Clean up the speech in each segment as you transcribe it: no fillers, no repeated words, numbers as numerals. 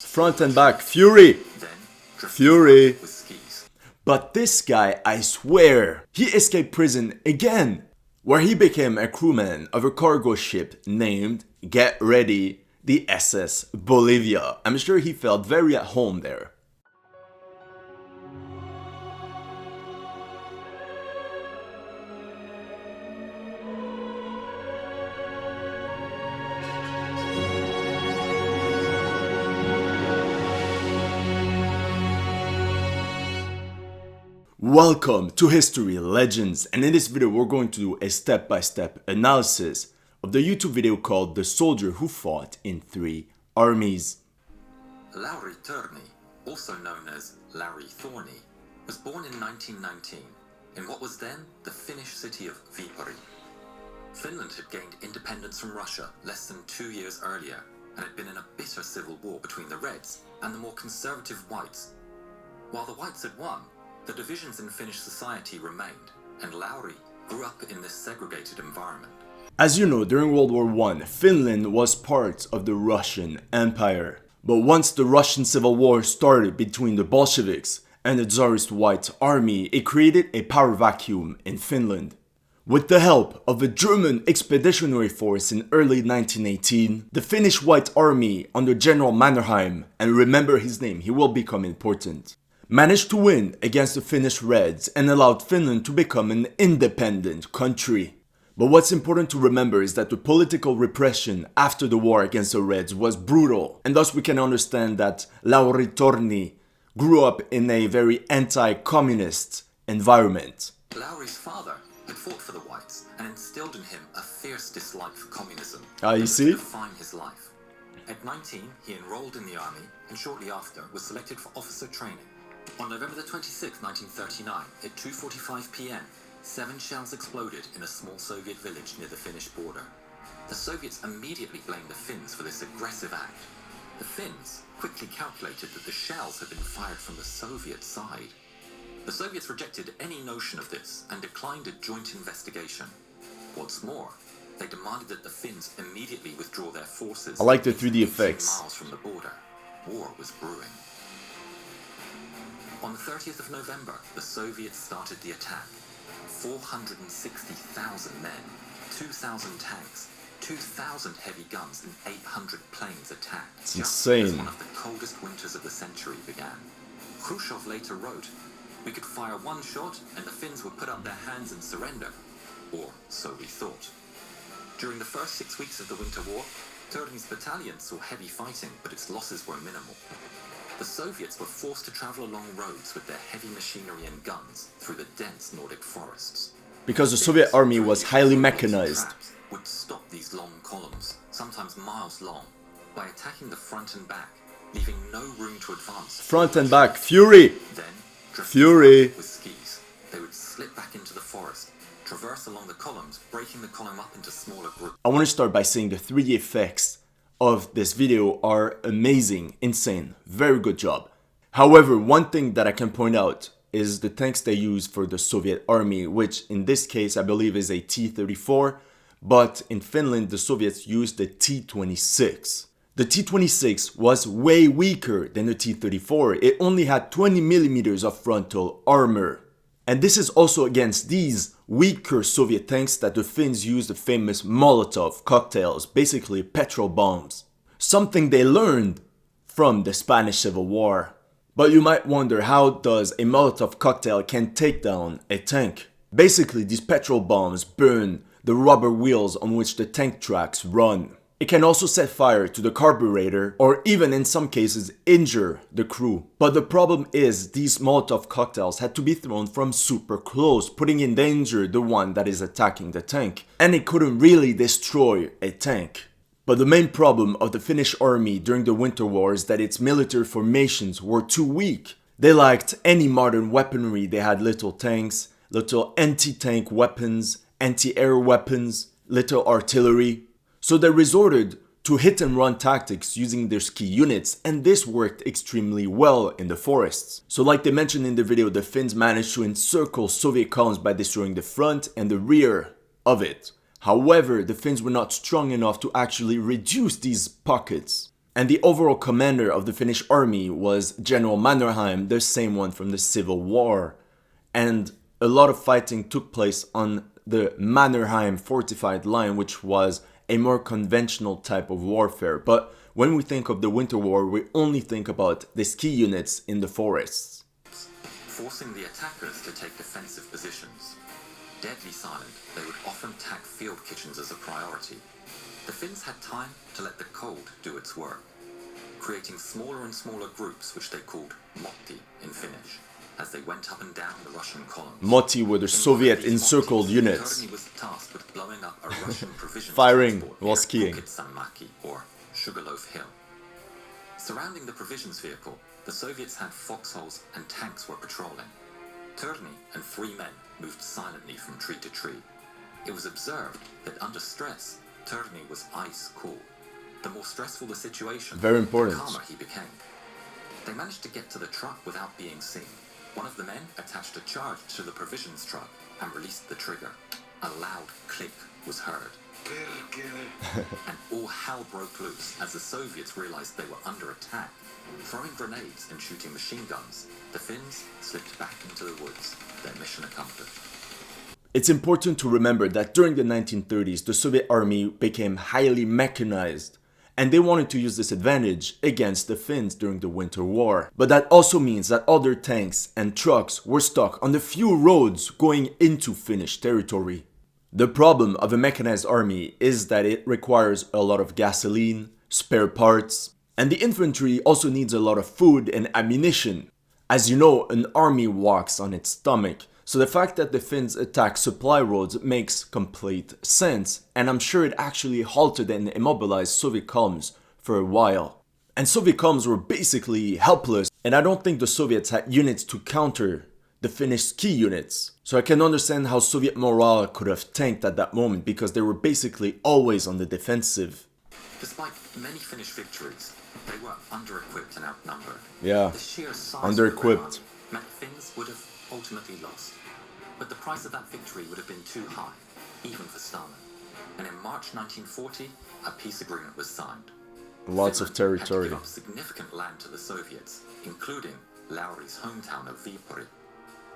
Front and back, fury! Fury! But this guy, I swear, he escaped prison again, where he became a crewman of a cargo ship named, get ready, the SS Bolivia. I'm sure he felt very at home there. Welcome to History Legends, and in this video we're going to do a step-by-step analysis of the YouTube video called The Soldier Who Fought in 3 Armies. Lauri Törni, also known as Lauri Törni, was born in 1919 in what was then the Finnish city of Viipuri. Finland had gained independence from Russia less than 2 years earlier and had been in a bitter civil war between the Reds and the more conservative Whites. While the Whites had won, the divisions in Finnish society remained, and Lauri grew up in this segregated environment. As you know, during World War I, Finland was part of the Russian Empire. But once the Russian Civil War started between the Bolsheviks and the Tsarist White Army, it created a power vacuum in Finland. With the help of a German expeditionary force in early 1918, the Finnish White Army under General Mannerheim, and remember his name, he will become important, managed to win against the Finnish Reds and allowed Finland to become an independent country. But what's important to remember is that the political repression after the war against the Reds was brutal, and thus we can understand that Lauri Törni grew up in a very anti-communist environment. Lauri's father had fought for the Whites and instilled in him a fierce dislike for communism. You see? To define his life. At 19, he enrolled in the army and shortly after was selected for officer training. On November the 26th, 1939, at 2:45 p.m., 7 shells exploded in a small Soviet village near the Finnish border. The Soviets immediately blamed the Finns for this aggressive act. The Finns quickly calculated that the shells had been fired from the Soviet side. The Soviets rejected any notion of this and declined a joint investigation. What's more, they demanded that the Finns immediately withdraw their forces. I like the 3D effects. Miles from the border. War was brewing. On the 30th of November, the Soviets started the attack. 460,000 men, 2,000 tanks, 2,000 heavy guns and 800 planes attacked. It's just insane. as one of the coldest winters of the century began. Khrushchev later wrote, "We could fire one shot and the Finns would put up their hands and surrender." Or so we thought. During the first 6 weeks of the Winter War, Törni's battalion saw heavy fighting, but its losses were minimal. The Soviets were forced to travel along roads with their heavy machinery and guns through the dense Nordic forests. Because the Soviet army was highly mechanized. Would stop these long columns, sometimes miles long, by attacking the front and back, leaving no room to advance. Front and back, fury! Then, Fury! with skis, they would slip back into the forest, traverse along the columns, breaking the column up into smaller groups. I want to start by saying the 3D effects of this video are amazing, insane, very good job. However, one thing that I can point out is the tanks they use for the Soviet army, which in this case I believe is a T-34, but in Finland the Soviets used the T-26. The T-26 was way weaker than the T-34, it only had 20 millimeters of frontal armor. And this is also against these weaker Soviet tanks that the Finns used the famous Molotov cocktails, basically petrol bombs. Something they learned from the Spanish Civil War. But you might wonder, how does a Molotov cocktail can take down a tank? Basically, these petrol bombs burn the rubber wheels on which the tank tracks run. It can also set fire to the carburetor or even in some cases injure the crew. But the problem is these Molotov cocktails had to be thrown from super close, putting in danger the one that is attacking the tank. And it couldn't really destroy a tank. But the main problem of the Finnish army during the Winter War is that its military formations were too weak. They lacked any modern weaponry. They had little tanks, little anti-tank weapons, anti-air weapons, little artillery. So they resorted to hit and run tactics using their ski units, and this worked extremely well in the forests. So like they mentioned in the video, the Finns managed to encircle Soviet columns by destroying the front and the rear of it. However, the Finns were not strong enough to actually reduce these pockets. And the overall commander of the Finnish army was General Mannerheim, the same one from the Civil War. And a lot of fighting took place on the Mannerheim fortified line, which was a more conventional type of warfare. But when we think of the Winter War, we only think about the ski units in the forests. Forcing the attackers to take defensive positions. Deadly silent, they would often attack field kitchens as a priority. The Finns had time to let the cold do its work, creating smaller and smaller groups which they called motti in Finnish, as they went up and down the Russian columns. Motti were the Soviet encircled units. Törni was tasked with blowing up a Russian provision Firing transport while near skiing. Pukitsanmäki, or Sugarloaf Hill. Surrounding the provisions vehicle, the Soviets had foxholes and tanks were patrolling. Törni and 3 men moved silently from tree to tree. It was observed that under stress, Törni was ice cool. The more stressful the situation, Very important. the calmer he became. They managed to get to the truck without being seen. One of the men attached a charge to the provisions truck and released the trigger. A loud click was heard. And all hell broke loose as the Soviets realized they were under attack. Throwing grenades and shooting machine guns, the Finns slipped back into the woods, their mission accomplished. It's important to remember that during the 1930s, the Soviet army became highly mechanized, and they wanted to use this advantage against the Finns during the Winter War. But that also means that other tanks and trucks were stuck on the few roads going into Finnish territory. The problem of a mechanized army is that it requires a lot of gasoline, spare parts, and the infantry also needs a lot of food and ammunition. As you know, an army walks on its stomach, so the fact that the Finns attack supply roads makes complete sense, and I'm sure it actually halted and immobilized Soviet columns for a while. And Soviet columns were basically helpless, and I don't think the Soviets had units to counter the Finnish ski units. So I can understand how Soviet morale could have tanked at that moment, because they were basically always on the defensive. Despite many Finnish victories, they were under-equipped and outnumbered. Yeah, The sheer size under-equipped. of the army meant Finns would have ultimately lost. But the price of that victory would have been too high, even for Stalin. And in March 1940, a peace agreement was signed. Lots of Finland territory. had to give up significant land to the Soviets, including Lauri's hometown of Viipuri.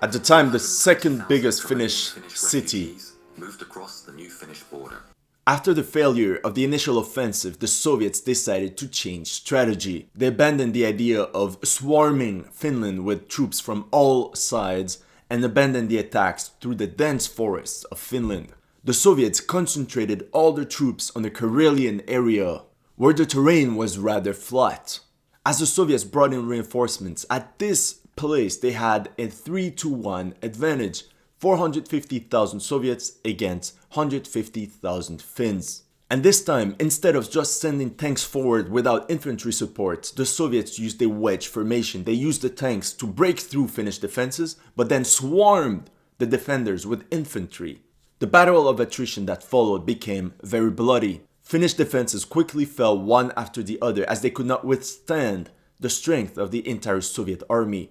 At the time, the second 120,000 biggest Romanian Finnish city. refugees moved across the new Finnish border. After the failure of the initial offensive, the Soviets decided to change strategy. They abandoned the idea of swarming Finland with troops from all sides and abandoned the attacks through the dense forests of Finland. The Soviets concentrated all their troops on the Karelian area, where the terrain was rather flat. As the Soviets brought in reinforcements, at this place they had a 3-1 advantage. 450,000 Soviets against 150,000 Finns. And this time, instead of just sending tanks forward without infantry support, the Soviets used a wedge formation. They used the tanks to break through Finnish defenses, but then swarmed the defenders with infantry. The battle of attrition that followed became very bloody. Finnish defenses quickly fell one after the other as they could not withstand the strength of the entire Soviet army,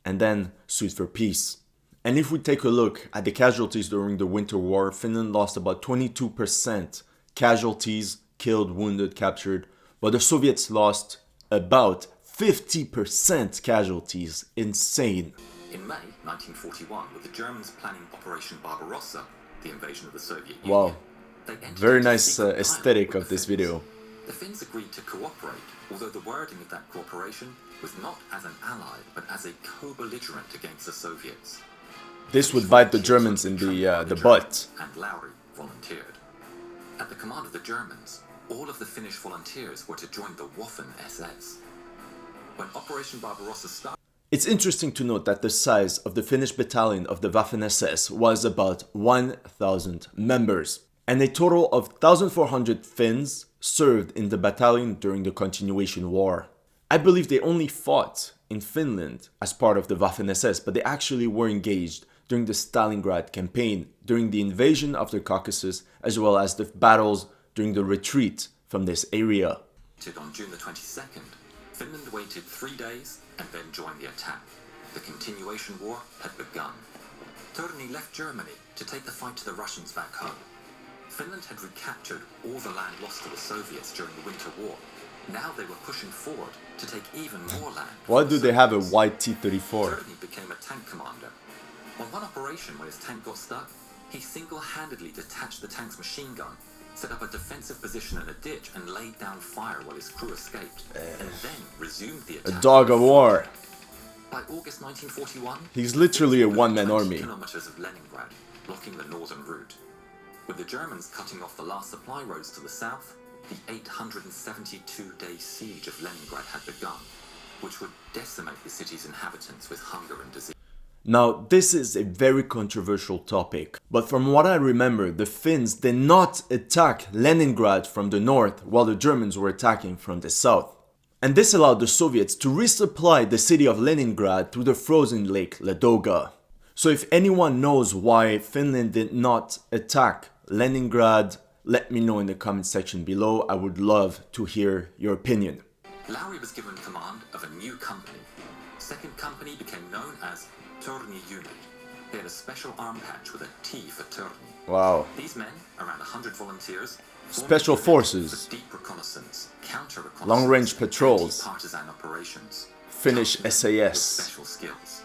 and then sued for peace. And if we take a look at the casualties during the Winter War, Finland lost about 22% casualties, killed, wounded, captured, but the Soviets lost about 50% casualties. Insane. In May 1941, with the Germans planning Operation Barbarossa, the invasion of the Soviet Wow. Union, they entered Very into a nice secret aesthetic dialogue of with this the Finns. video. The Finns agreed to cooperate, although the wording of that cooperation was not as an ally, but as a co-belligerent against the Soviets. This would bite the Germans in the butt. And Lauri volunteered. At the command of the Germans, all of the Finnish volunteers were to join the Waffen-SS. When Operation Barbarossa started, It's interesting to note that the size of the Finnish battalion of the Waffen-SS was about 1,000 members, and a total of 1,400 Finns served in the battalion during the Continuation War. I believe they only fought in Finland as part of the Waffen-SS, but they actually were engaged during the Stalingrad campaign, during the invasion of the Caucasus, as well as the battles during the retreat from this area. on June the 22nd, Finland waited 3 days and then joined the attack. The Continuation War had begun. Törni left Germany to take the fight to the Russians back home. Finland had recaptured all the land lost to the Soviets during the Winter War. Now they were pushing forward to take even more land. Why do they have a white T-34? Törni became a tank commander. On one operation, when his tank got stuck, he single-handedly detached the tank's machine gun, set up a defensive position in a ditch, and laid down fire while his crew escaped, and then resumed the attack. A dog of war. By August 1941, He's literally a one-man army. kilometers of Leningrad, blocking the northern route. With the Germans cutting off the last supply roads to the south, the 872-day siege of Leningrad had begun, which would decimate the city's inhabitants with hunger and disease. Now, this is a very controversial topic, but from what I remember, the Finns did not attack Leningrad from the north while the Germans were attacking from the south. And this allowed the Soviets to resupply the city of Leningrad through the frozen lake Ladoga. So if anyone knows why Finland did not attack Leningrad, let me know in the comment section below. I would love to hear your opinion. Lauri was given command of a new company. Second company became known as Törni Unit. They had a special arm patch with a T for Törni. Wow. These men, around 100 volunteers, Special forces, for deep reconnaissance, counter-reconnaissance, long-range patrols, partisan operations, Finnish with SAS. special skills.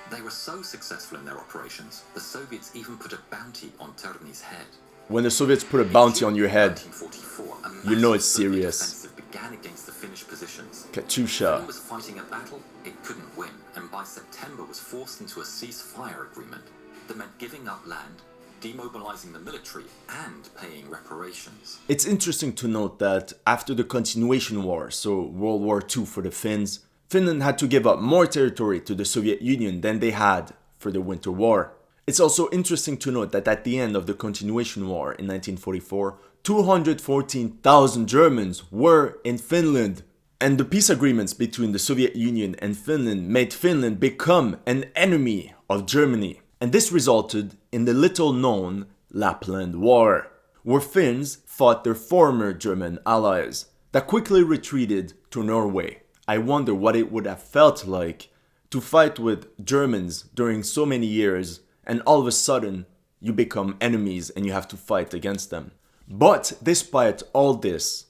They were so successful in their operations, the Soviets even put a bounty on Törni's head. When the Soviets put a bounty on your head, 1944, a you know massive it's Soviet serious. offensive began against the Finnish positions. Katyusha. Finland was fighting a battle it couldn't win, and by September was forced into a ceasefire agreement that meant giving up land, demobilizing the military, and paying reparations. It's interesting to note that after the continuation war, so World War II for the Finns, Finland had to give up more territory to the Soviet Union than they had for the Winter War. It's also interesting to note that at the end of the continuation war in 1944, 214,000 Germans were in Finland. And the peace agreements between the Soviet Union and Finland made Finland become an enemy of Germany. And this resulted in the little-known Lapland War, where Finns fought their former German allies that quickly retreated to Norway. I wonder what it would have felt like to fight with Germans during so many years, and all of a sudden you become enemies and you have to fight against them. But despite all this,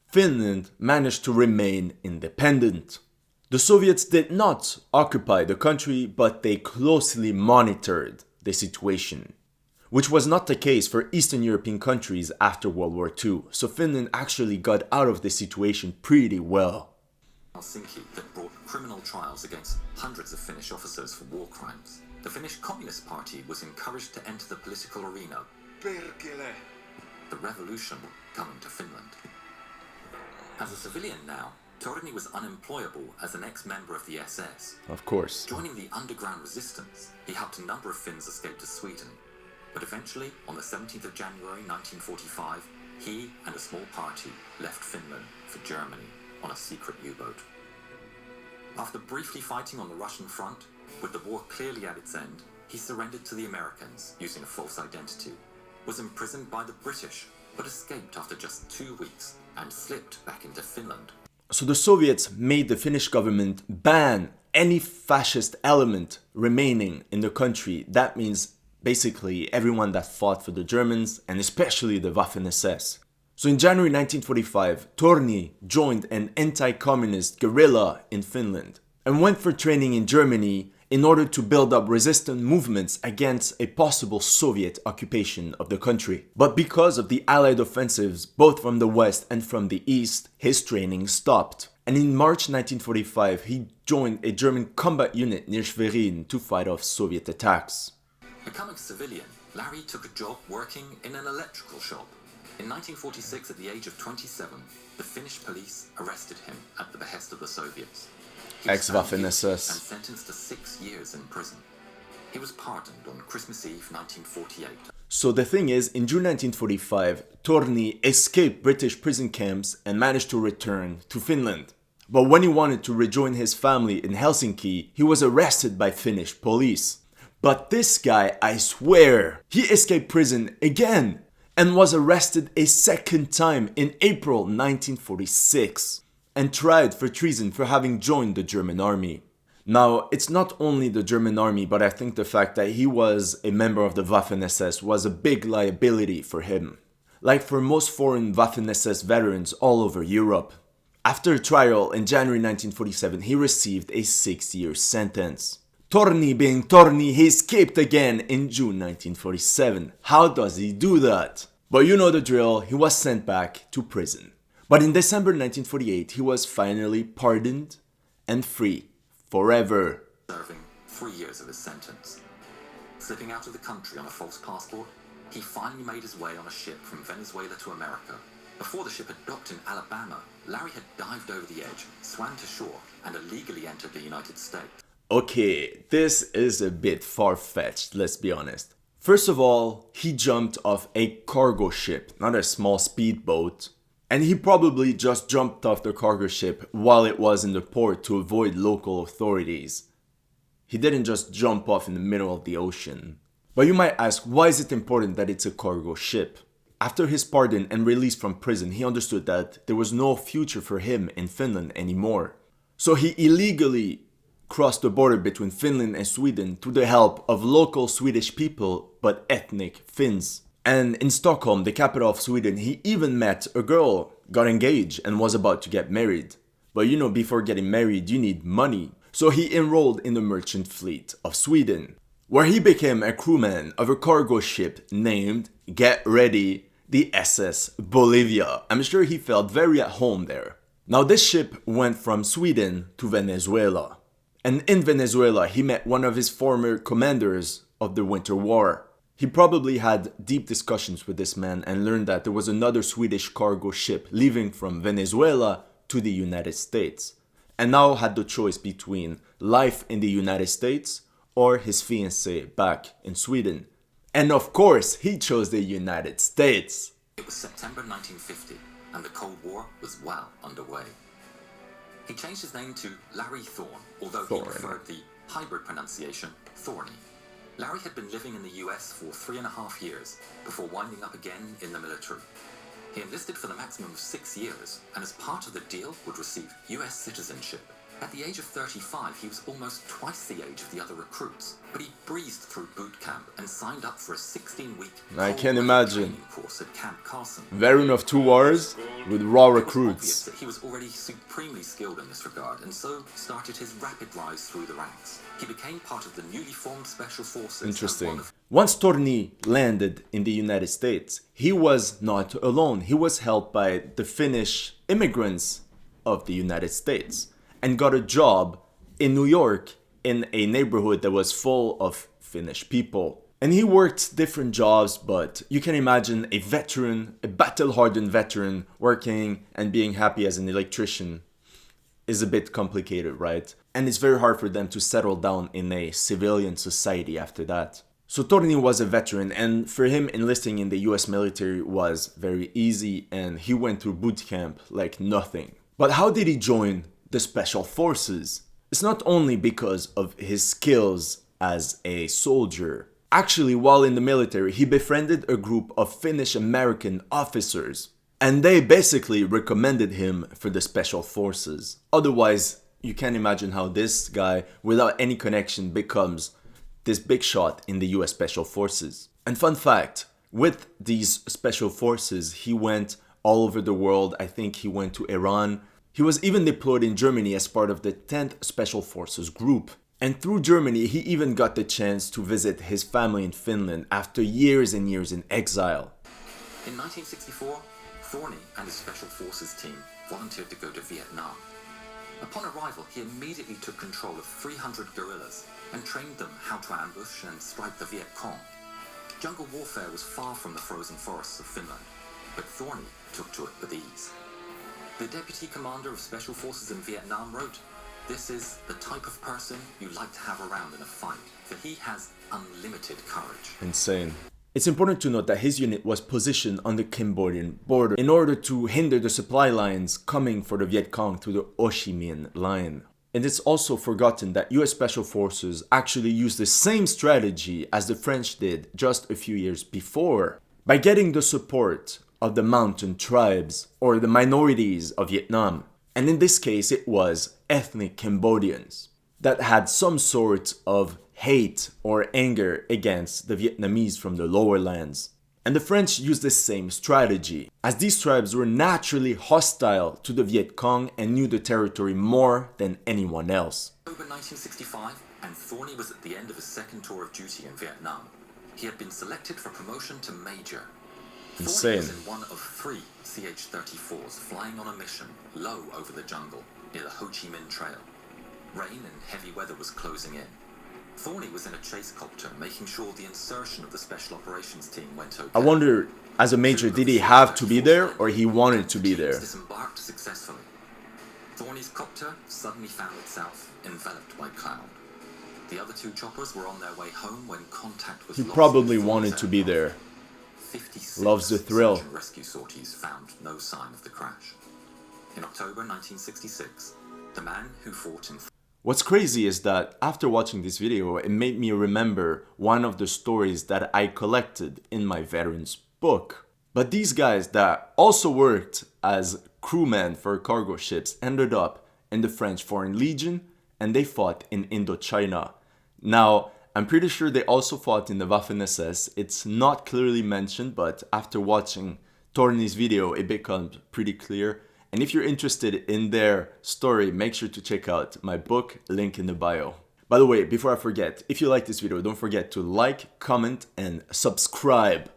Finland managed to remain independent. The Soviets did not occupy the country, but they closely monitored the situation, which was not the case for Eastern European countries after World War II, so Finland actually got out of the situation pretty well. Helsinki that brought criminal trials against hundreds of Finnish officers for war crimes. The Finnish Communist Party was encouraged to enter the political arena. Perkele! The revolution coming to Finland. As a civilian now, Törni was unemployable as an ex-member of the SS. Of course. Joining the underground resistance, he helped a number of Finns escape to Sweden. But eventually, on the 17th of January 1945, he and a small party left Finland for Germany on a secret U-boat. After briefly fighting on the Russian front, with the war clearly at its end, he surrendered to the Americans using a false identity, was imprisoned by the British, but escaped after just 2 weeks and slipped back into Finland. So the Soviets made the Finnish government ban any fascist element remaining in the country. That means basically everyone that fought for the Germans and especially the Waffen-SS. So in January 1945, Törni joined an anti-communist guerrilla in Finland and went for training in Germany in order to build up resistant movements against a possible Soviet occupation of the country. But because of the Allied offensives both from the west and from the east, his training stopped. And in March 1945, he joined a German combat unit near Schwerin to fight off Soviet attacks. Becoming a civilian, Lauri took a job working in an electrical shop. In 1946, at the age of 27, the Finnish police arrested him at the behest of the Soviets. He was found guilty Ex-Waffen-SS. and sentenced to 6 years in prison. He was pardoned on Christmas Eve 1948. So the thing is, in June 1945, Törni escaped British prison camps and managed to return to Finland. But when he wanted to rejoin his family in Helsinki, he was arrested by Finnish police. But this guy, I swear, he escaped prison again and was arrested a second time in April 1946 and tried for treason for having joined the German army. Now, it's not only the German army, but I think the fact that he was a member of the Waffen-SS was a big liability for him. Like for most foreign Waffen-SS veterans all over Europe. After a trial in January 1947, he received a 6-year sentence. Törni being Törni, he escaped again in June 1947. How does he do that? But you know the drill, he was sent back to prison. But in December 1948, he was finally pardoned and free forever. Serving 3 years of his sentence. Slipping out of the country on a false passport, he finally made his way on a ship from Venezuela to America. Before the ship had docked in Alabama, Lauri had dived over the edge, swam to shore, and illegally entered the United States. Okay, this is a bit far-fetched, let's be honest. First of all, he jumped off a cargo ship, not a small speedboat. And he probably just jumped off the cargo ship while it was in the port to avoid local authorities. He didn't just jump off in the middle of the ocean. But you might ask, why is it important that it's a cargo ship? After his pardon and release from prison, he understood that there was no future for him in Finland anymore. So he illegally crossed the border between Finland and Sweden through the help of local Swedish people, but ethnic Finns. And in Stockholm, the capital of Sweden, he even met a girl, got engaged, and was about to get married. But you know, before getting married, you need money. So he enrolled in the merchant fleet of Sweden, where he became a crewman of a cargo ship named, get ready, the SS Bolivia. I'm sure he felt very at home there. Now this ship went from Sweden to Venezuela. And in Venezuela, he met one of his former commanders of the Winter War. He probably had deep discussions with this man and learned that there was another Swedish cargo ship leaving from Venezuela to the United States. And now had the choice between life in the United States or his fiancée back in Sweden. And of course, he chose the United States. It was September 1950, and the Cold War was well underway. He changed his name to Lauri Thorn, although he preferred the hybrid pronunciation Thorny. Lauri had been living in the US for 3.5 years before winding up again in the military. He enlisted for the maximum of 6 years, and as part of the deal would receive US citizenship. At the age of 35, he was almost twice the age of the other recruits, but he breezed through boot camp and signed up for a 16-week I can imagine. training course at Camp Carson. Veteran of 2 wars with raw It was recruits. obvious that he was already supremely skilled in this regard, and so started his rapid rise through the ranks. He became part of the newly formed Special Forces. Interesting. Once Törni landed in the United States, he was not alone. He was helped by the Finnish immigrants of the United States and got a job in New York in a neighborhood that was full of Finnish people. And he worked different jobs, but you can imagine a veteran, a battle-hardened veteran, working and being happy as an electrician is a bit complicated, right? And it's very hard for them to settle down in a civilian society after that. So Törni was a veteran, and for him enlisting in the US military was very easy, and he went through boot camp like nothing. But how did he join the Special Forces? It's not only because of his skills as a soldier. Actually, while in the military, he befriended a group of Finnish American officers, and they basically recommended him for the Special Forces. Otherwise, you can't imagine how this guy, without any connection, becomes this big shot in the US Special Forces. And fun fact, with these Special Forces, he went all over the world. I think he went to Iran. He was even deployed in Germany as part of the 10th Special Forces group. And through Germany, he even got the chance to visit his family in Finland after years and years in exile. In 1964, Thorny and his Special Forces team volunteered to go to Vietnam. Upon arrival, he immediately took control of 300 guerrillas and trained them how to ambush and strike the Viet Cong. Jungle warfare was far from the frozen forests of Finland, but Thorny took to it with ease. The deputy commander of Special Forces in Vietnam wrote, "This is the type of person you like to have around in a fight, for he has unlimited courage." Insane. It's important to note that his unit was positioned on the Cambodian border in order to hinder the supply lines coming for the Viet Cong through the Ho Chi Minh line. And it's also forgotten that US Special Forces actually used the same strategy as the French did just a few years before. By getting the support of the mountain tribes or the minorities of Vietnam. And in this case, it was ethnic Cambodians that had some sort of hate or anger against the Vietnamese from the lower lands. And the French used the same strategy, as these tribes were naturally hostile to the Viet Cong and knew the territory more than anyone else. October 1965, and Thorny was at the end of his second tour of duty in Vietnam. He had been selected for promotion to Major. Thorny was in one of 3 CH-34s flying on a mission low over the jungle near the Ho Chi Minh Trail. Rain and heavy weather was closing in. Thorny was in a chase copter, making sure the insertion of the special operations team went okay. I wonder, as a major, did he have to be there or he wanted to be there? Disembarked successfully. Thorny's copter suddenly found itself enveloped by cloud. The other 2 choppers were on their way home when contact was He lost. probably wanted to be there. 56 Loves the thrill. search and rescue sorties found no sign of the crash. In October 1966, the man who fought in... What's crazy is that after watching this video, it made me remember one of the stories that I collected in my veterans book. But these guys that also worked as crewmen for cargo ships ended up in the French Foreign Legion and they fought in Indochina. Now, I'm pretty sure they also fought in the Waffen-SS. It's not clearly mentioned, but after watching Törni's video, it becomes pretty clear. And if you're interested in their story, make sure to check out my book, link in the bio. By the way, before I forget, if you like this video, don't forget to like, comment, and subscribe